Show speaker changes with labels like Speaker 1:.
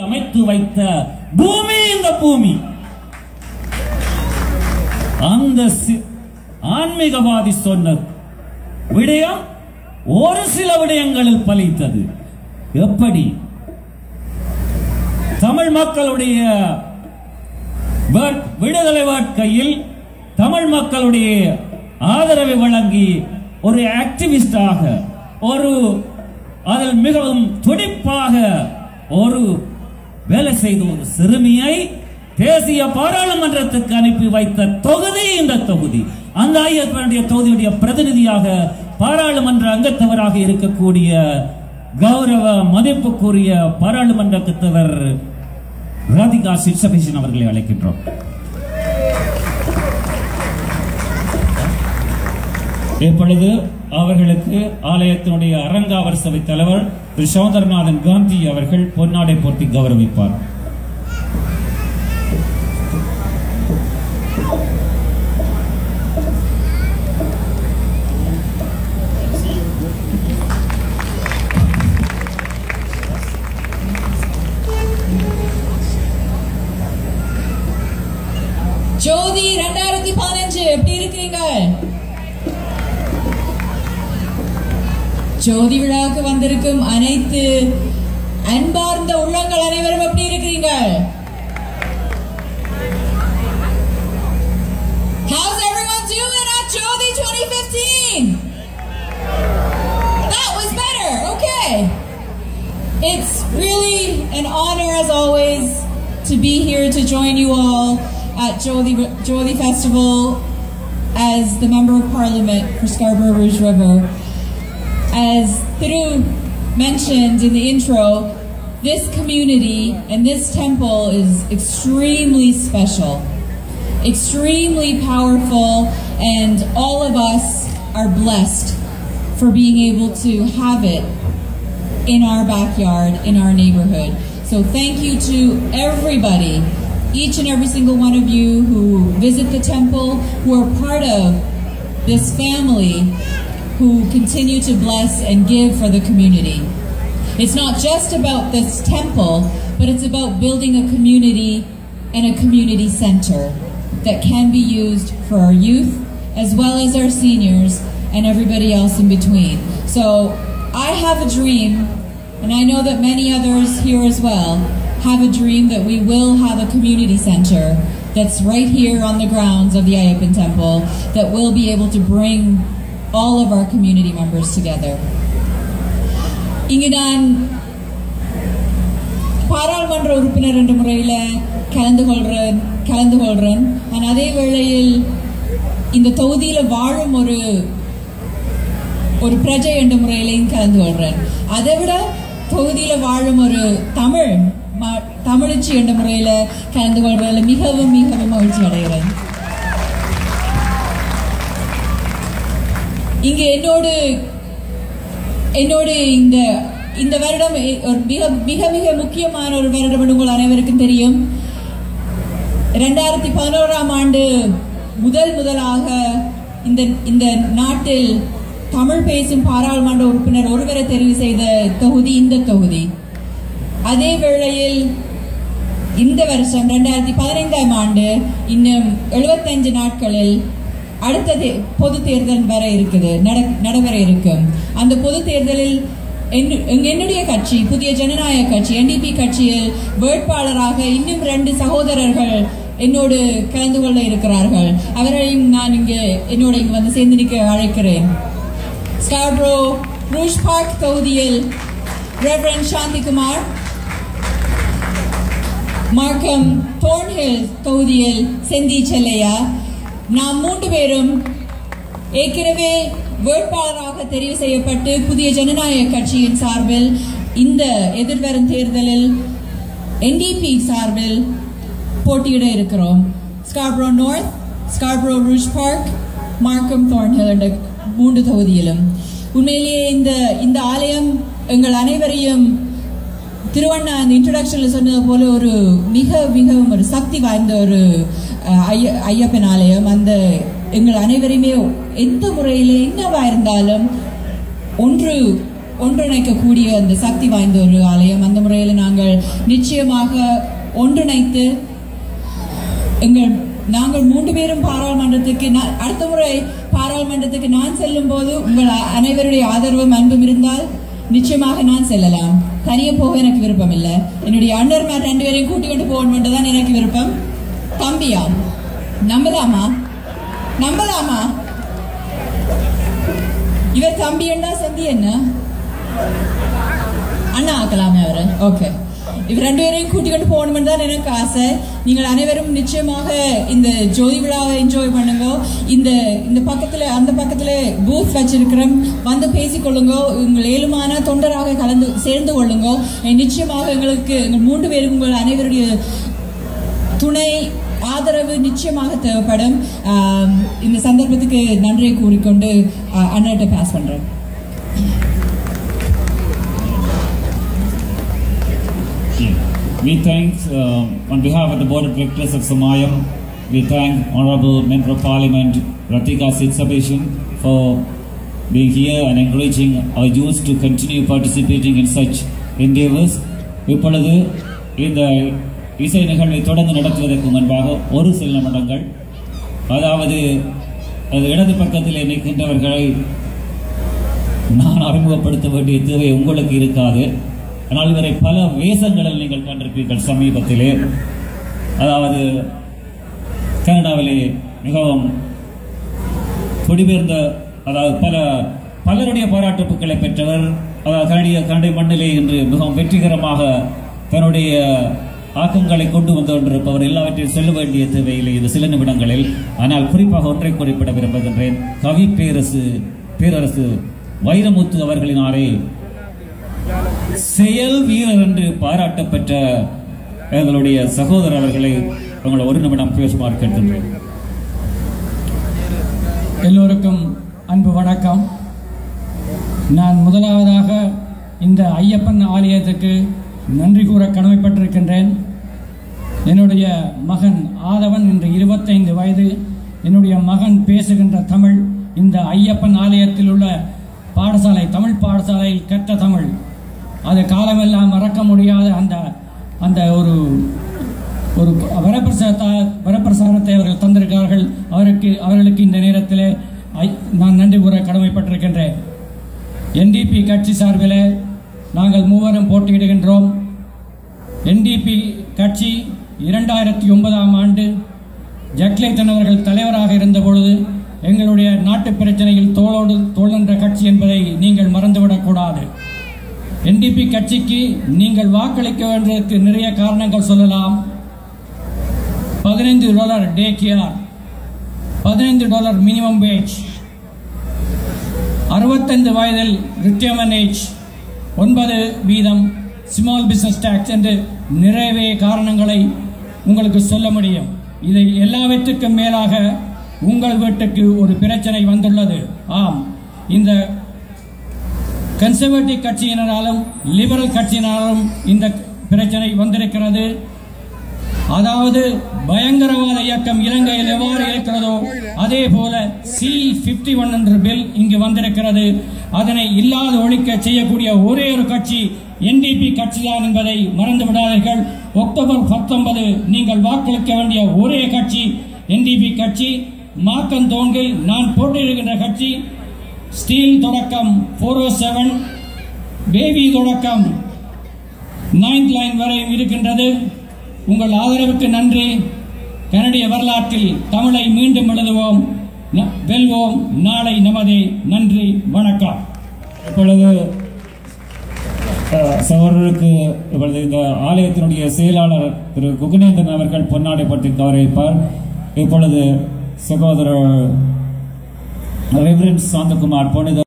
Speaker 1: அமைத்து வைத்த பூமி இந்த பூமி. அந்த ஆன்மீகவாதி சொன்ன விடயம் ஒரு சில விடயங்களில் பலித்தது. எப்படி தமிழ் மக்களுடைய விடுதலை வாழ்க்கையில் தமிழ் மக்களுடைய ஆதரவை வழங்கி ஒரு ஆக்டிவிஸ்டாக ஒரு அதில் மிகவும் துடிப்பாக ஒரு வேலை செய்த ஒரு சிறுமியை தேசிய பாராளுமன்றத்துக்கு அனுப்பி வைத்த தொகுதி இந்த தொகுதி. அந்த ஐயப்பனுடைய தொகுதியுடைய பிரதிநிதியாக பாராளுமன்ற அங்கத்தவராக இருக்கக்கூடிய கௌரவ மதிப்புக்குரிய பாராளுமன்ற தலைவர் ராதிகா சிற்சபேஷன் அவர்களை அழைக்கின்றோம். இப்பொழுது அவர்களுக்கு ஆலயத்தினுடைய அரங்காவர சபை தலைவர் திரு சௌந்தரநாதன் காந்தி அவர்கள் பொன்னாடை போர்த்தி கௌரவிப்பார்.
Speaker 2: ஜோதி 2015 எப்படி இருக்கீங்க? ஜோதி விழாவுக்கு வந்திருக்கும் அனைத்து அன்பார்ந்த உள்ளங்கள் அனைவரும் எப்படி இருக்கிறீங்க? How's everyone doing at Jodi 2015? That was better. Okay. It's really an honor as always to be here to join you all at Jodi Festival as the Member of Parliament for Scarborough Rouge River. As Thiru mentioned in the intro, this community and this temple is extremely special, extremely powerful, and all of us are blessed for being able to have it in our backyard, in our neighborhood. So thank you to everybody, each and every single one of you who visit the temple, who are part of this family, who continue to bless and give for the community. It's not just about this temple, but it's about building a community and a community center that can be used for our youth as well as our seniors and everybody else in between. So I have a dream, and I know that many others here as well have a dream that we will have a community center that's right here on the grounds of the Ayyappan Temple that will be able to bring all of our community members together. இங்கு நான் பாராளுமன்ற உறுப்பினர் என்ற முறையில் கலந்து கொள்றேன். நான் அதே வேளையில் இந்த தொகுதியில் வாழும் ஒரு பிரஜை என்ற முறையிலையும் கலந்து கொள்றேன். அதை விட தொகுதியில் வாழும் ஒரு தமிழச்சி என்ற முறையில் கலந்து கொள்றதில் மிகவும் மிகவும் மகிழ்ச்சி அடைகிறேன். இங்க என்னோடு இந்த வருடம் மிக மிக முக்கியமான ஒரு வருடம் உங்கள் அனைவருக்கும் தெரியும். 2011ஆம் ஆண்டு முதலாக இந்த நாட்டில் தமிழ் பேசும் பாராளுமன்ற உறுப்பினர் ஒருவரை தெரிவு செய்த தொகுதி இந்த தொகுதி. அதே வேளையில் இந்த வருஷம் 2015ஆம் ஆண்டு இன்னும் 75 நாட்களில் அடுத்த பொது தேர்தல் நடைபெற இருக்கும். அந்த பொது தேர்தலில் என்னுடைய கட்சி புதிய ஜனநாயக கட்சி NDP கட்சியில் வேட்பாளராக இன்னும் 2 சகோதரர்கள் என்னோடு கலந்து கொள்ள இருக்கிறார்கள். அவர்களையும் நான் என்னோட இங்கு வந்து சேர்ந்து நிற்க அழைக்கிறேன். ஸ்கார்பரோ ரூஜ் பார்க் தொகுதியில் ரெவரண்ட் சாந்திகுமார், மார்க்கம் தோர்ன்ஹில் தொகுதியில் செந்தி செல்லையா. நாம் 3 பேரும் ஏற்கனவே வேட்பாளராக தெரிவு செய்யப்பட்டு புதிய ஜனநாயக கட்சியின் சார்பில் இந்த எதிர்வரும் தேர்தலில் NDP சார்பில் போட்டியிட இருக்கிறோம். Scarborough north, Scarborough rouge park, மார்க்கம் தோர்ன்ஹில் என்ற 3 தொகுதியிலும். உண்மையிலேயே இந்த ஆலயம் எங்கள் அனைவரையும் திருவண்ணா அந்த இன்ட்ரோடக்ஷன்ல சொன்னது போல ஒரு மிகவும் ஒரு சக்தி வாய்ந்த ஒரு ஐயப்பன் ஆலயம். அந்த எங்கள் அனைவரையுமே எந்த முறையில் என்னவா இருந்தாலும் ஒன்று ஒன்றிணைக்கக்கூடிய அந்த சக்தி வாய்ந்த ஒரு ஆலயம். அந்த முறையில் நாங்கள் நிச்சயமாக ஒன்றிணைத்து நாங்கள் 3 பேரும் பாராளுமன்றத்துக்கு அடுத்த முறை பாராளுமன்றத்துக்கு நான் செல்லும் போது உங்கள் அனைவருடைய ஆதரவும் அன்பும் இருந்தால் நிச்சயமாக நான் செல்லலாம். தனியே போக எனக்கு விருப்பம் இல்லை. என்னுடைய அண்ணர்மார் 2 பேரையும் கூட்டிக் கொண்டு போகணும் தான் எனக்கு விருப்பம். தம்பியா, நம்பலாமா? இவர் தம்பி என்ன சந்தி என்ன அண்ணா ஆக்கலாமே அவரு. ஓகே, இவர் 2 பேரையும் கூட்டிக்கிட்டு போகணும்னு தான் எனக்கு ஆசை. நீங்கள் அனைவரும் நிச்சயமாக இந்த ஜோதி விழாவை என்ஜாய் பண்ணுங்க. இந்த பக்கத்துல அந்த பக்கத்துல பூத் வச்சிருக்கிறோம், வந்து பேசிக்கொள்ளுங்க. உங்கள் ஏழுமான தொண்டராக சேர்ந்து கொள்ளுங்க. நிச்சயமாக எங்களுக்கு 3 பேரும் உங்கள் அனைவருடைய துணை ஆதரவு நிச்சயமாக தேவைப்படும். இந்த சந்தர்ப்பத்துக்கு நன்றியை கூறிக்கொண்டு அண்ணாட்ட பாஸ் பண்றேன்.
Speaker 1: We thank, on behalf of the Board of Directors of Samayam, we thank Honorable Member of Parliament Ratika Sitsabesan for being here and encouraging our youth to continue participating in such endeavors. இப்பொழுது இந்த இசை நிகழ்வை தொடர்ந்து நடத்துவதற்கு முன்பாக ஒரு சில நிமிடங்கள், அதாவது இடது பக்கத்தில் நிற்கின்றவர்களை நான் அறிமுகப்படுத்த வேண்டிய தேவை உங்களுக்கு இருக்காது. ஆனால் இவரை பல வேஷங்களில் நீங்கள் கண்டிருப்பீர்கள். சமீபத்திலே, அதாவது கனடாவிலே மிகவும் குடிபெயர்ந்த, அதாவது பலருடைய பாராட்டுப்புகளை பெற்றவர். அதாவது கனடிய மண்ணிலே இன்று மிகவும் வெற்றிகரமாக தன்னுடைய ஆக்கங்களை கொண்டு வந்து கொண்டிருப்பவர். எல்லாவற்றையும் சொல்ல வேண்டிய தேவையில்லை இது சில நிமிடங்களில். ஆனால் குறிப்பாக ஒன்றை குறிப்பிட விரும்புகின்றேன். கவி பேரரசு வைரமுத்து அவர்களினாலே செயல் வீரர் என்று பாராட்டப்பெற்ற எங்களுடைய சகோதரர் அவர்களை உங்களை ஒரு நிமிடம் பேசுமாறு கேட்கின்றேன்.
Speaker 3: எல்லோருக்கும் அன்பு வணக்கம். நான் முதலாவதாக இந்த ஐயப்பன் ஆலயத்துக்கு நன்றி கூற கடமைப்பட்டிருக்கின்றேன். என்னுடைய மகன் ஆதவன் இன்று 25 வயது. என்னுடைய மகன் பேசுகின்ற தமிழ் இந்த ஐயப்பன் ஆலயத்தில் உள்ள தமிழ் பாடசாலையில் கற்ற தமிழ், அது காலமெல்லாம் மறக்க முடியாத அந்த ஒரு வரப்பிரசாதத்தை அவர்கள் தந்திருக்கிறார்கள். அவர்களுக்கு இந்த நேரத்தில் நான் நன்றி கூற கடமைப்பட்டிருக்கின்றேன். NDP கட்சி சார்பில் நாங்கள் 3 போட்டியிடுகின்றோம். NDP கட்சி 2009ஆம் ஆண்டு ஜக்லேத்தன் அவர்கள் தலைவராக இருந்த பொழுது எங்களுடைய நாட்டு பிரச்சனையில் தோழன்ற கட்சி என்பதை நீங்கள் மறந்துவிடக்கூடாது. NDP கட்சிக்கு நீங்கள் வாக்களிக்க வேண்டியதற்கு நிறைய காரணங்கள் சொல்லலாம். $15 டே கேர், $15 மினிமம் வேஜ், 65 வயதில் retirement age, 9% small business tax என்று நிறைய காரணங்களை உங்களுக்கு சொல்ல முடியும். இதை எல்லாவற்றுக்கும் மேலாக உங்கள் வீட்டுக்கு ஒரு பிரச்சனை வந்துள்ளது. ஆம், இந்த கன்சர்வேட்டிவ் கட்சியினராலும் லிபரல் கட்சியினராலும் இந்த பிரச்சனை வந்திருக்கிறது. அதாவது பயங்கரவாத இயக்கம் இலங்கையில் எவ்வாறு இருக்கிறதோ அதே போல C-51 என்ற பில் இங்கு வந்திருக்கிறது. அதனை இல்லாத ஒழிக்க செய்யக்கூடிய ஒரே ஒரு கட்சி NDP கட்சிதான் என்பதை மறந்து விடாதீர்கள். அக்டோபர் 19 நீங்கள் வாக்களிக்க வேண்டிய ஒரே கட்சி NDP கட்சி. மாக்கந்தோங்கில் நான் போட்டியிடுகின்ற கட்சி ஸ்டீல் தொடக்கம் 407 பேபி தொடக்கம் 9th லைன் வரை இருக்கின்றது. உங்கள் ஆதரவுக்கு நன்றி. கனடிய வரலாற்றில் தமிழை மீண்டும் எழுதுவோம், வெல்வோம். நாளை நமதே. நன்றி, வணக்கம்.
Speaker 1: இப்பொழுது சகோதரருக்கு இந்த ஆலயத்தினுடைய செயலாளர் திரு குகநேந்திரன் அவர்கள் பொன்னாடை பற்றி கௌரவிப்பார். இப்பொழுது சகோதரர் ரெவரண்ட் சாந்தகுமார் புனித